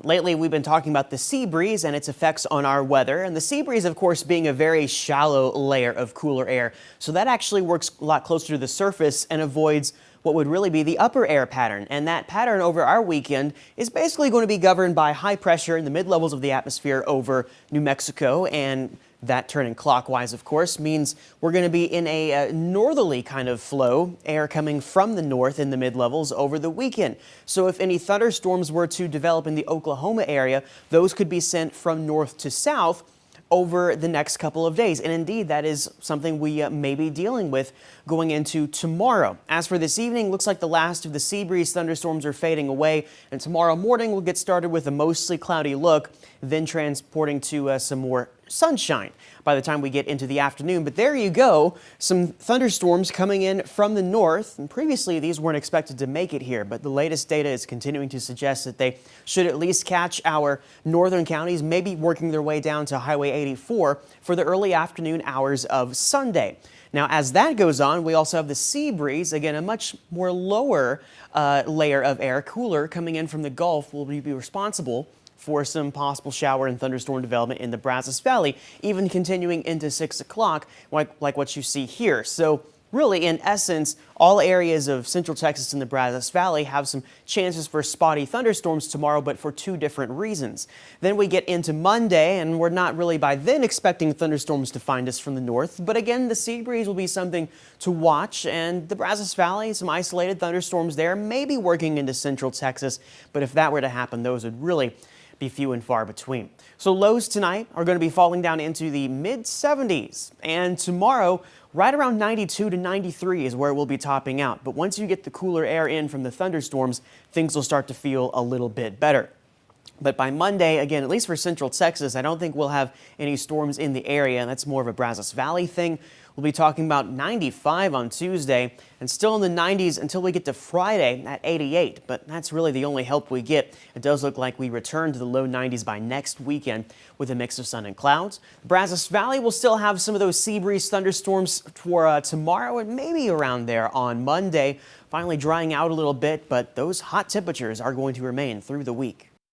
Lately, we've been talking about the sea breeze and its effects on our weather. And the sea breeze, of course, being a very shallow layer of cooler air. So that actually works a lot closer to the surface and avoids what would really be the upper air pattern. And that pattern over our weekend is basically going to be governed by high pressure in the mid levels of the atmosphere over New Mexico, and that turning clockwise, of course, means we're going to be in a northerly kind of flow, air coming from the north in the mid-levels over the weekend. So if any thunderstorms were to develop in the Oklahoma area, those could be sent from north to south over the next couple of days. And indeed, that is something we may be dealing with going into tomorrow. As for this evening, looks like the last of the sea breeze thunderstorms are fading away. And tomorrow morning, we'll get started with a mostly cloudy look, then transporting to some more sunshine by the time we get into the afternoon. But there you go, some thunderstorms coming in from the north. And previously, these weren't expected to make it here, but the latest data is continuing to suggest that they should at least catch our northern counties, maybe working their way down to Highway 84 for the early afternoon hours of Sunday. Now, as that goes on, we also have the sea breeze, again, a much more lower layer of air, cooler, coming in from the Gulf will be responsible for some possible shower and thunderstorm development in the Brazos Valley, even continuing into 6 o'clock, like what you see here. So really, in essence, all areas of central Texas and the Brazos Valley have some chances for spotty thunderstorms tomorrow, but for two different reasons. Then we get into Monday, and we're not really by then expecting thunderstorms to find us from the north. But again, the sea breeze will be something to watch, and the Brazos Valley, some isolated thunderstorms there, may be working into central Texas. But if that were to happen, those would really be few and far between. So lows tonight are going to be falling down into the mid-70s, and tomorrow right around 92 to 93 is where we'll be topping out. But once you get the cooler air in from the thunderstorms, things will start to feel a little bit better. But by Monday, again, at least for central Texas, I don't think we'll have any storms in the area, and that's more of a Brazos Valley thing. We'll be talking about 95 on Tuesday and still in the 90s until we get to Friday at 88. But that's really the only help we get. It does look like we return to the low 90s by next weekend with a mix of sun and clouds. Brazos Valley will still have some of those sea breeze thunderstorms for tomorrow and maybe around there on Monday. Finally drying out a little bit, but those hot temperatures are going to remain through the week.